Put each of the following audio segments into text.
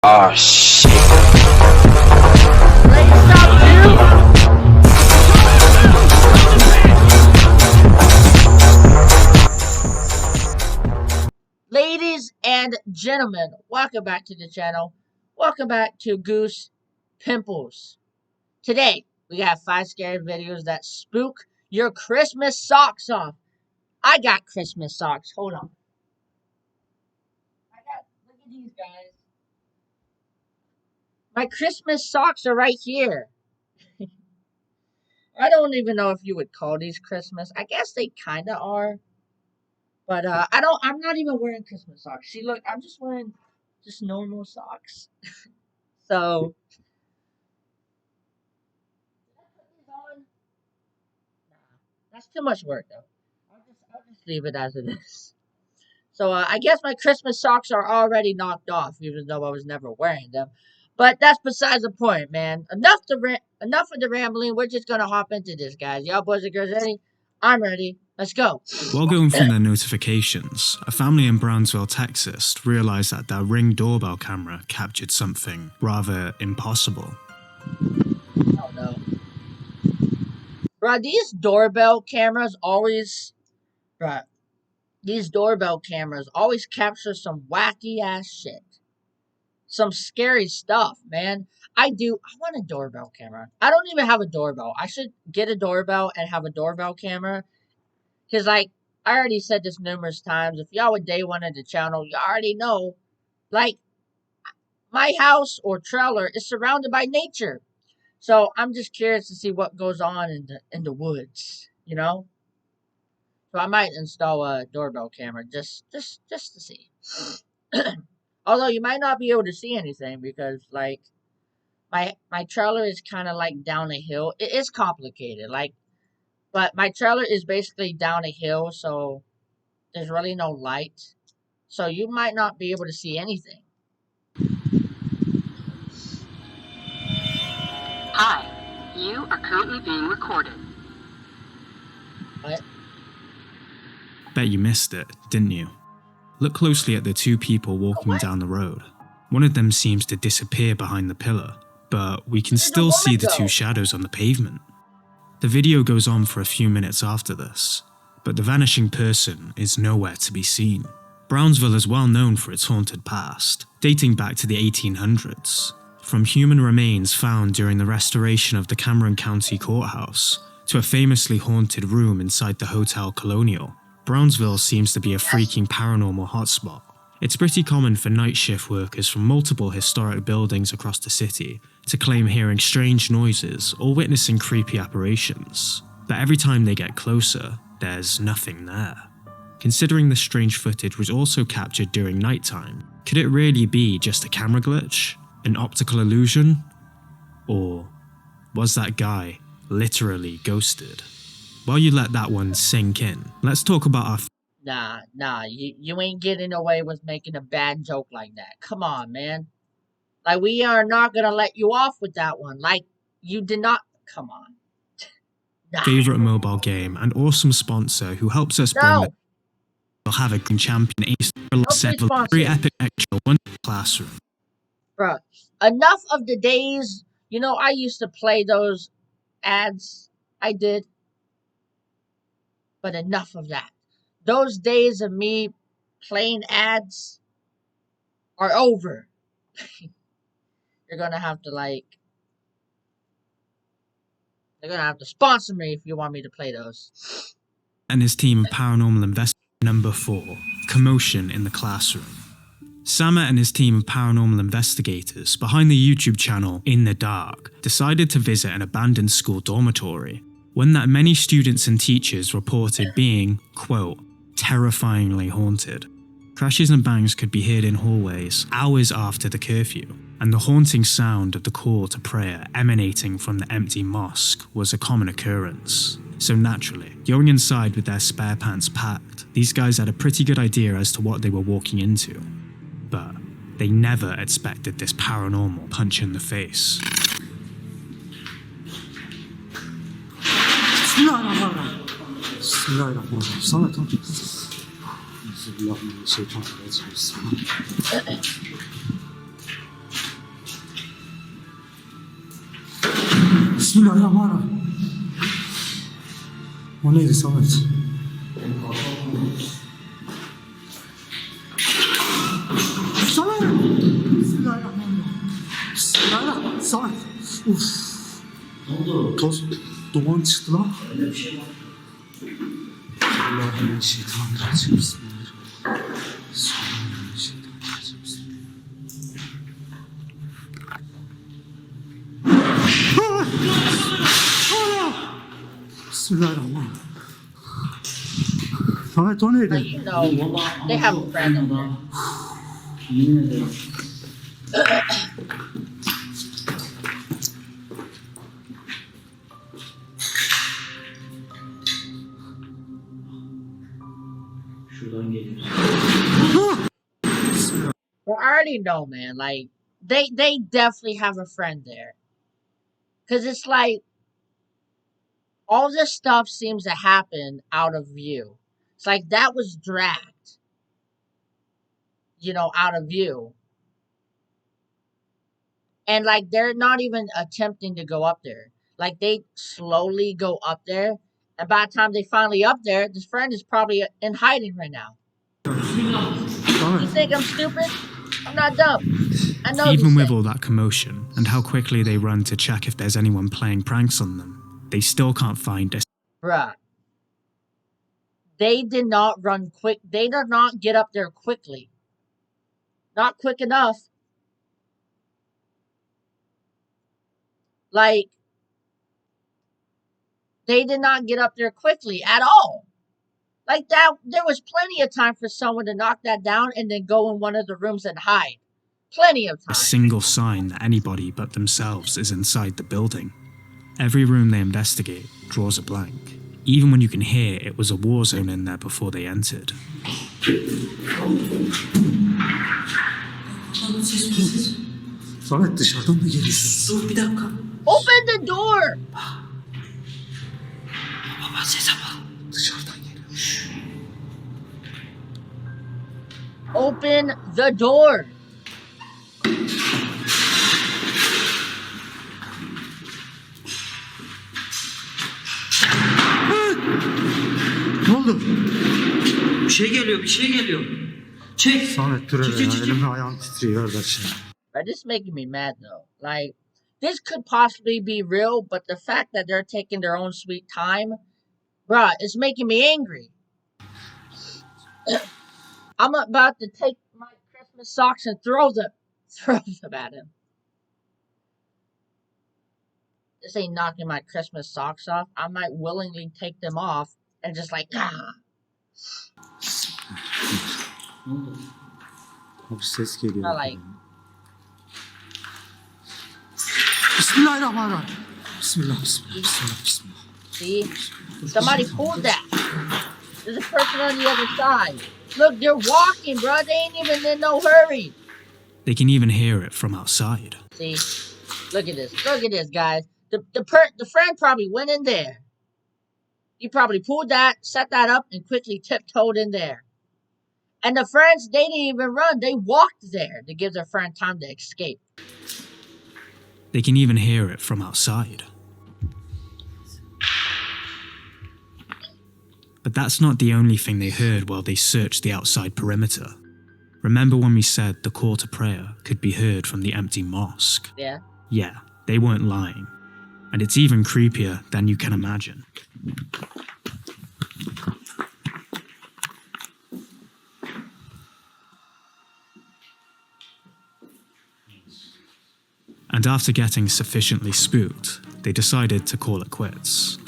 Oh shit. Ladies and gentlemen, welcome back to the channel. Welcome back to Goose Pimples. Today, we got 5 scary videos that spook your Christmas socks off. I got Christmas socks. Hold on. Look at these guys. My Christmas socks are right here. I don't even know if you would call these Christmas. I guess they kind of are. But I'm not even wearing Christmas socks. See, look, I'm just wearing just normal socks. So, did I put these on? Nah, that's too much work though. I'll just leave it as it is. So I guess my Christmas socks are already knocked off, even though I was never wearing them. But that's besides the point, man. Enough of the rambling. We're just gonna hop into this, guys. Y'all boys and girls ready? I'm ready. Let's go. While going through their notifications, a family in Brownsville, Texas realized that their Ring doorbell camera captured something rather impossible. Oh no. Bruh, these doorbell cameras always capture some wacky ass shit. Some scary stuff, man. I want a doorbell camera. I don't even have a doorbell. I should get a doorbell and have a doorbell camera. Because, like, I already said this numerous times. If y'all would day one of the channel, you already know, like, my house or trailer is surrounded by nature. So I'm just curious to see what goes on in the woods, you know? So I might install a doorbell camera just to see. Although you might not be able to see anything because like my trailer is kind of like down a hill. It is complicated, but my trailer is basically down a hill, so there's really no light. So you might not be able to see anything. Hi, you are currently being recorded. What? Bet you missed it, didn't you? Look closely at the two people walking down the road. One of them seems to disappear behind the pillar, but we can still see the two shadows on the pavement. The video goes on for a few minutes after this, but the vanishing person is nowhere to be seen. Brownsville is well known for its haunted past, dating back to the 1800s. From human remains found during the restoration of the Cameron County Courthouse, to a famously haunted room inside the Hotel Colonial, Brownsville seems to be a freaking paranormal hotspot. It's pretty common for night shift workers from multiple historic buildings across the city to claim hearing strange noises or witnessing creepy apparitions. But every time they get closer, there's nothing there. Considering the strange footage was also captured during nighttime, could it really be just a camera glitch? An optical illusion? Or was that guy literally ghosted? While you let that one sink in, let's talk about our Nah, you ain't getting away with making a bad joke like that. Come on, man. Like, we are not gonna let you off with that one. Like, you did not. Come on. Nah. favorite mobile game and awesome sponsor who helps us bring the will have a green champion ace very epic extra one classroom. Bruh, enough of the days, I used to play those ads. I did. But enough of that. Those days of me playing ads are over. You're gonna have to sponsor me if you want me to play those. And his team of paranormal investigators. Number 4. Commotion in the classroom. Sama and his team of paranormal investigators behind the YouTube channel In the Dark decided to visit an abandoned school dormitory, one that many students and teachers reported being, quote, terrifyingly haunted. Crashes and bangs could be heard in hallways hours after the curfew, and the haunting sound of the call to prayer emanating from the empty mosque was a common occurrence. So naturally, going inside with their spare pants packed, these guys had a pretty good idea as to what they were walking into. But they never expected this paranormal punch in the face. Bismillahirrahmanirrahim. O neydi Samet? Samet! Bismillahirrahmanirrahim. Bismillahirrahmanirrahim. Samet! Uf! Ne oldu? Toz, duman çıktı lan. Öyle bir şey var. Bismillahirrahmanirrahim. Bismillahirrahmanirrahim. Bismillahirrahmanirrahim. Samet o neydi? Like, you know, they have a friend in there. Yemin ederim. Şuradan geliyor. Well, I already know, man. Like, they definitely have a friend there. Cause it's like all this stuff seems to happen out of view. It's like that was dragged, out of view. And like they're not even attempting to go up there. Like they slowly go up there, and by the time they finally up there, this friend is probably in hiding right now. You think I'm stupid? I'm not dumb. I know. Even with all that commotion and how quickly they run to check if there's anyone playing pranks on them, they still can't find a... Bruh. They did not run quick. They did not get up there quickly. Not quick enough. Like, they did not get up there quickly at all. Like that, there was plenty of time for someone to knock that down and then go in one of the rooms and hide. Plenty of time. A single sign that anybody but themselves is inside the building. Every room they investigate draws a blank, even when you can hear it was a war zone in there before they entered. Samet dışarıdan mı geliyorsun? Dur bir dakika. Open the door! Baba sese bak. Dışarıdan geliyor. Open the door! Ne oldu? Bir şey geliyor, bir şey geliyor. Çek. Samet dur Çek, hele ya. çek, çek. Elimle ayağım titriyor kardeşim. But this is making me mad though. Like, this could possibly be real, but the fact that they're taking their own sweet time, bruh, it's making me angry. I'm about to take my Christmas socks and throw them at him. This ain't knocking my Christmas socks off. I might willingly take them off and just like, ah. Ne oldu? Abi ses geliyor. I like, Bismillahirrahmanirrahim. Bismillah, bismillah, bismillah, bismillah. see? Somebody pulled that. There's a person on the other side. Look, they're walking, bro. They ain't even in no hurry. They can even hear it from outside. See? Look at this. Look at this, guys. The friend probably went in there. He probably pulled that, set that up, and quickly tiptoed in there. And the friends, they didn't even run. They walked there to give their friend time to escape. They can even hear it from outside. But that's not the only thing they heard while they searched the outside perimeter. Remember when we said the call to prayer could be heard from the empty mosque? Yeah? Yeah, they weren't lying. And it's even creepier than you can imagine. And after getting sufficiently spooked, they decided to call it quits.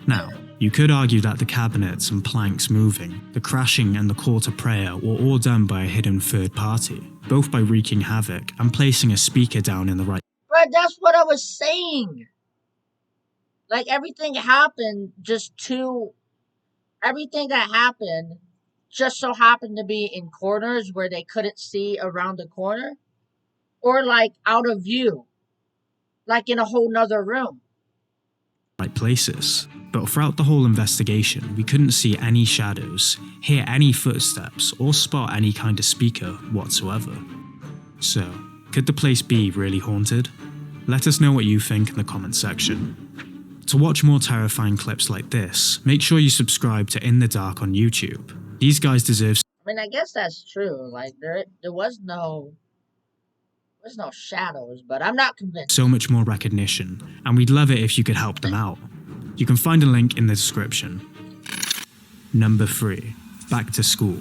Now, you could argue that the cabinets and planks moving, the crashing and the call to prayer were all done by a hidden third party, both by wreaking havoc and placing a speaker down in the right... Bro, that's what I was saying. Like, everything happened everything that happened just so happened to be in corners where they couldn't see around the corner. Or, like, out of view. Like, in a whole nother room. right places. But throughout the whole investigation, we couldn't see any shadows, hear any footsteps, or spot any kind of speaker whatsoever. So, Could the place be really haunted? Let us know what you think in the comment section. To watch more terrifying clips like this, make sure you subscribe to In the Dark on YouTube. These guys deserve I mean, I guess that's true. Like there was no shadows, but I'm not convinced. so much more recognition, and we'd love it if you could help them out. You can find a link in the description. Number 3. Back to school.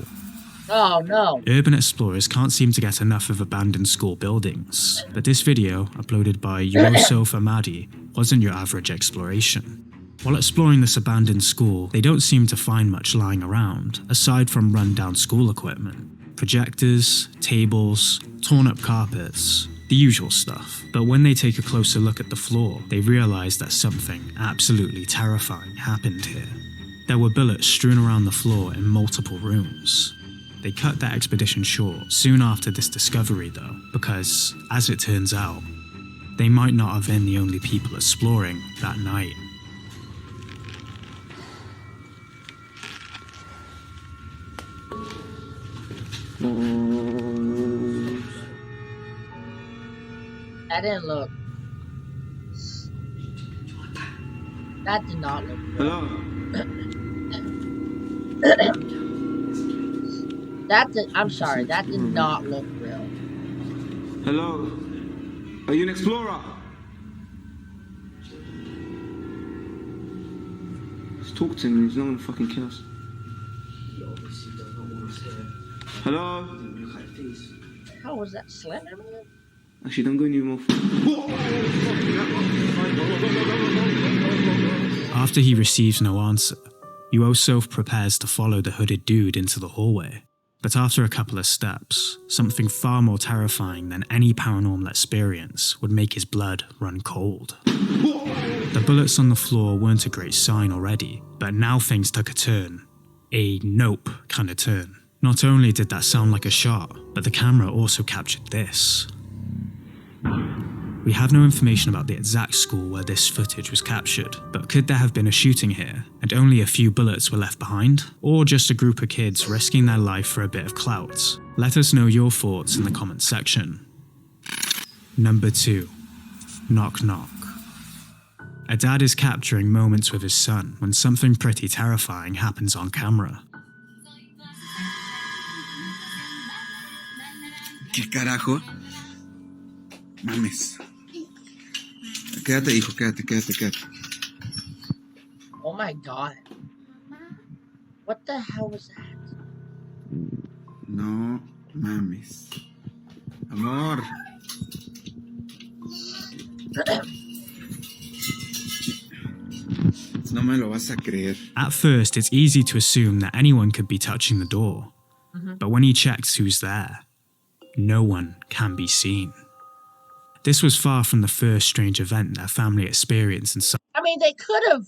Oh no. Urban explorers can't seem to get enough of abandoned school buildings, but this video, uploaded by Yusuf Ahmadi, wasn't your average exploration. While exploring this abandoned school, they don't seem to find much lying around, aside from run-down school equipment. Projectors, tables, torn-up carpets, the usual stuff. But when they take a closer look at the floor, they realise that something absolutely terrifying happened here. There were bullets strewn around the floor in multiple rooms. They cut their expedition short soon after this discovery though, because, as it turns out, they might not have been the only people exploring that night. That didn't look. That did not look real. Hello? I'm sorry, that did not look real. Hello? Are you an explorer? Let's talk to him, he's not gonna fucking kill us. Hello? How was that Slender Man? Actually, don't go any more. After he receives no answer, Yusuf prepares to follow the hooded dude into the hallway. But after a couple of steps, something far more terrifying than any paranormal experience would make his blood run cold. The bullets on the floor weren't a great sign already, but now things took a turn. A nope kind of turn. Not only did that sound like a shot, but the camera also captured this. We have no information about the exact school where this footage was captured, but could there have been a shooting here, and only a few bullets were left behind? Or just a group of kids risking their life for a bit of clout? Let us know your thoughts in the comments section. Number 2. Knock knock. A dad is capturing moments with his son when something pretty terrifying happens on camera. ¿Qué carajo? Mames. Quédate, hijo, quédate. Oh my god. What the hell was that? No mames. Amor. No me lo vas a creer. At first, it's easy to assume that anyone could be touching the door. But when he checks who's there, no one can be seen. This was far from the first strange event their family experienced in some. I mean, they could have.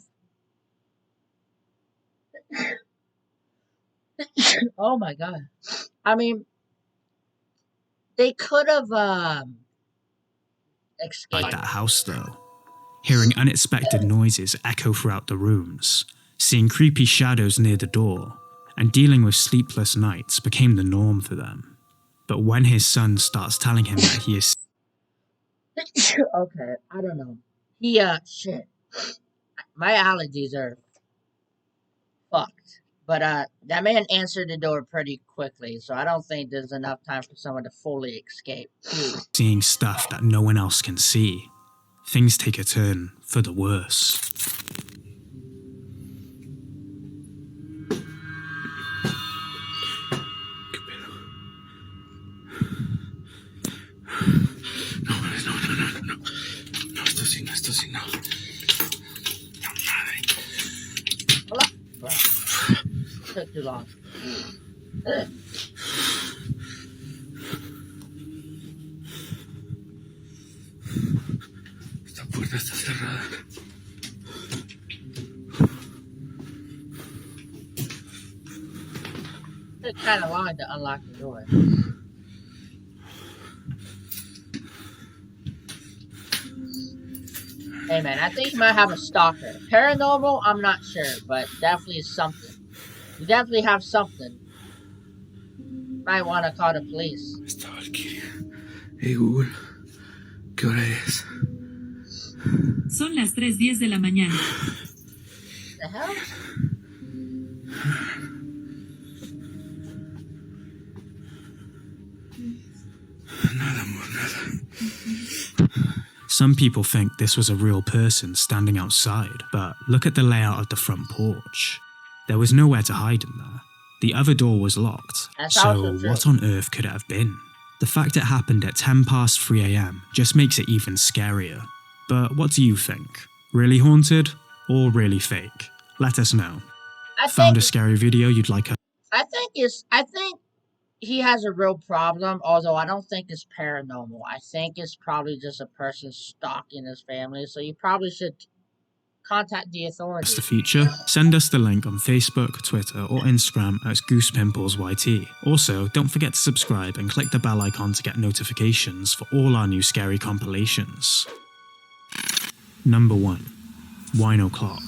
Oh my god. I mean, they could have escaped. Like that house though. Hearing unexpected noises echo throughout the rooms, seeing creepy shadows near the door, and dealing with sleepless nights became the norm for them. But when his son starts telling him that he is Okay, I don't know. Shit. My allergies are fucked. But that man answered the door pretty quickly, so I don't think there's enough time for someone to fully escape. seeing stuff that no one else can see, things take a turn for the worse. No, esto sí, no. No, madre. Wow. Took too long. Esta puerta está cerrada. Took kind of long to unlock the door. Hey man, I think you might have a stalker. Paranormal, I'm not sure, but definitely something. You definitely have something. Might want to call the police. Esta Valkyria Hey Google, ¿qué hora es? Son las 3:10 de la mañana. The hell? Nada, amor, nada. Some people think this was a real person standing outside, but look at the layout of the front porch. There was nowhere to hide in there. The other door was locked, That's so also true. what on earth could it have been? The fact it happened at 10 past 3 a.m. just makes it even scarier. But what do you think? Really haunted or really fake? Let us know. I Found a think scary video you'd like us I think he has a real problem, although I don't think it's paranormal. I think it's probably just a person stalking his family, so you probably should contact the authorities. to feature? Send us the link on Facebook, Twitter, or Instagram at GoosePimplesYT. Also, don't forget to subscribe and click the bell icon to get notifications for all our new scary compilations. Number 1. Wine O'Clock.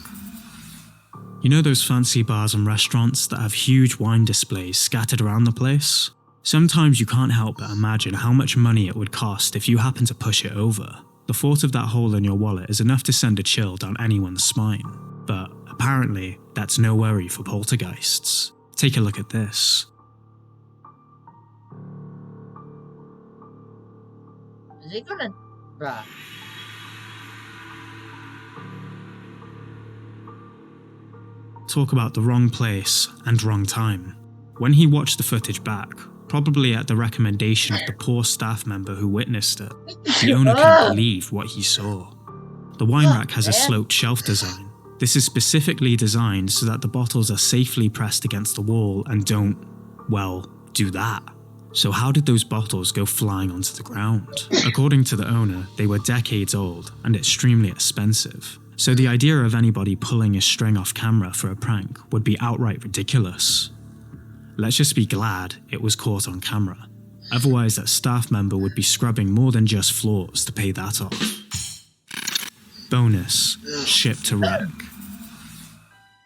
You know those fancy bars and restaurants that have huge wine displays scattered around the place? Sometimes you can't help but imagine how much money it would cost if you happen to push it over. The thought of that hole in your wallet is enough to send a chill down anyone's spine. But apparently, that's no worry for poltergeists. Take a look at this. Is he gonna... Bruh. Talk about the wrong place and wrong time. When he watched the footage back, probably at the recommendation of the poor staff member who witnessed it, the owner couldn't believe what he saw. The wine rack has a sloped shelf design. This is specifically designed so that the bottles are safely pressed against the wall and don't, well, do that. So how did those bottles go flying onto the ground? According to the owner, they were decades old and extremely expensive. So the idea of anybody pulling a string off camera for a prank would be outright ridiculous. Let's just be glad it was caught on camera. Otherwise, that staff member would be scrubbing more than just floors to pay that off. Bonus, ship to wreck.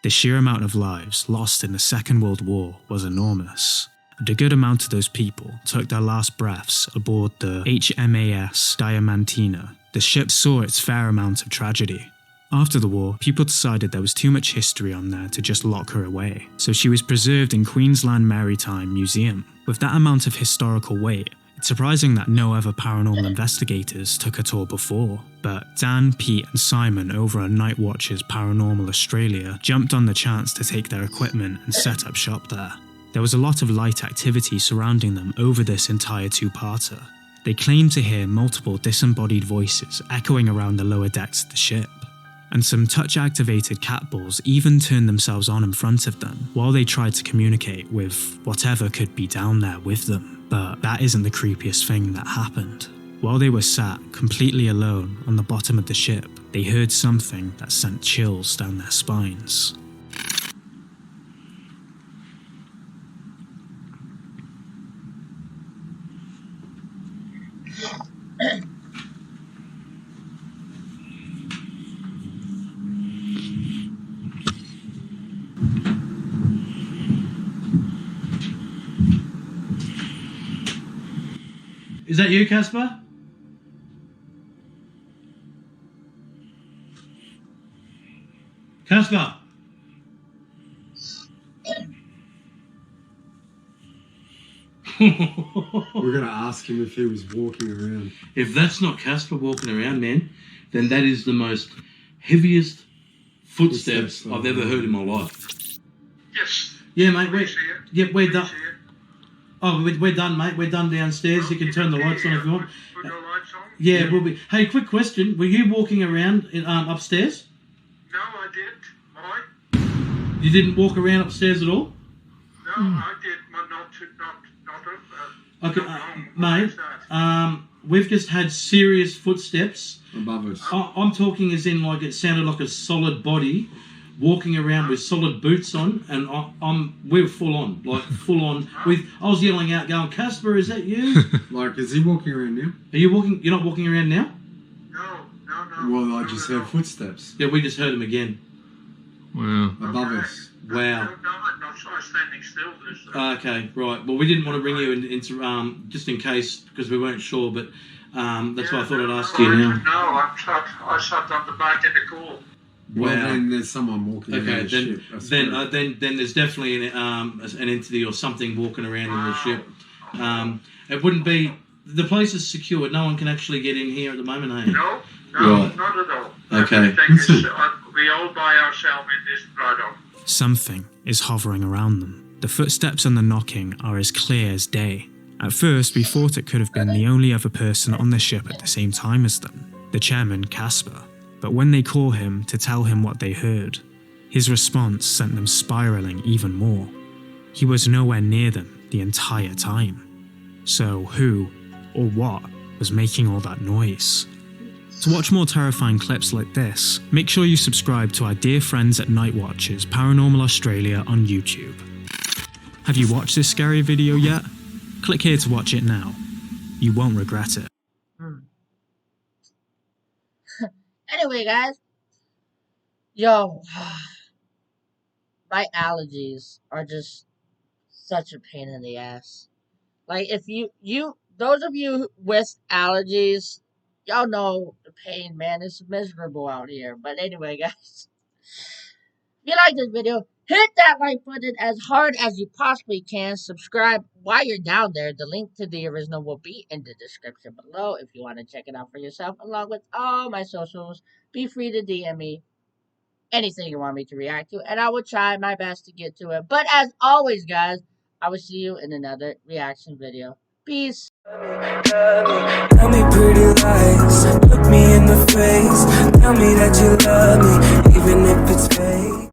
The sheer amount of lives lost in the Second World War was enormous, and a good amount of those people took their last breaths aboard the HMAS Diamantina. The ship saw its fair amount of tragedy. After the war, people decided there was too much history on there to just lock her away, so she was preserved in Queensland Maritime Museum. With that amount of historical weight, it's surprising that no other paranormal investigators took a tour before. But Dan, Pete and Simon over at Night Watchers Paranormal Australia jumped on the chance to take their equipment and set up shop there. There was a lot of light activity surrounding them over this entire two-parter. They claimed to hear multiple disembodied voices echoing around the lower decks of the ship. And some touch-activated cat balls even turned themselves on in front of them while they tried to communicate with whatever could be down there with them. But that isn't the creepiest thing that happened. While they were sat completely alone on the bottom of the ship, they heard something that sent chills down their spines. Is that you, Casper? Casper? We're going to ask him if he was walking around. If that's not Casper walking around, man, then that is the most heaviest footsteps I've ever heard in my life. Yes. Yeah, mate. We're done. Oh, we're done, mate. We're done downstairs. Well, you can turn the lights on if you want. Put your lights on? Yeah, we'll be. Hey, quick question. Were you walking around upstairs? No, I didn't. Why? You didn't walk around upstairs at all? No, I did, but not Okay, mate. We've just had serious footsteps above us. I'm talking as in like it sounded like a solid body walking around with solid boots on, and we're full on. I was yelling out, going, "Casper, is that you?" Like, is he walking around now? Are you walking? You're not walking around now? No. Well, I just heard footsteps. Yeah, we just heard him again. Wow. Above us. Wow. No, I'm not sorry. was standing still. Okay, right. Well, we didn't want to bring you into just in case because we weren't sure, but that's why I thought I'd ask you now. No, I sat on the back in the cool. Well, Wow. then there's someone walking around Okay, the ship. That's then good. then there's definitely an entity or something walking around in the ship. It wouldn't be the place is secured. No one can actually get in here at the moment, eh? No, Right. not at all. Okay. Everything is, we all by ourselves in this right on. Something is hovering around them. The footsteps and the knocking are as clear as day. At first, we thought it could have been the only other person on the ship at the same time as them, the chairman, Casper. But when they call him to tell him what they heard, his response sent them spiraling even more. He was nowhere near them the entire time. So who, or what, was making all that noise? To watch more terrifying clips like this, make sure you subscribe to our dear friends at Night Watchers Paranormal Australia on YouTube. Have you watched this scary video yet? Click here to watch it now. You won't regret it. Anyway, guys. Yo. My allergies are just such a pain in the ass. Like, if those of you with allergies, y'all know the pain, man. It's miserable out here. But anyway, guys. If you like this video, hit that like button as hard as you possibly can. Subscribe while you're down there. The link to the original will be in the description below if you want to check it out for yourself, along with all my socials. Be free to DM me anything you want me to react to, and I will try my best to get to it. But as always, guys, I will see you in another reaction video. Peace. Tell me pretty lies, look me in the face. Tell me that you love me, even if it's fake.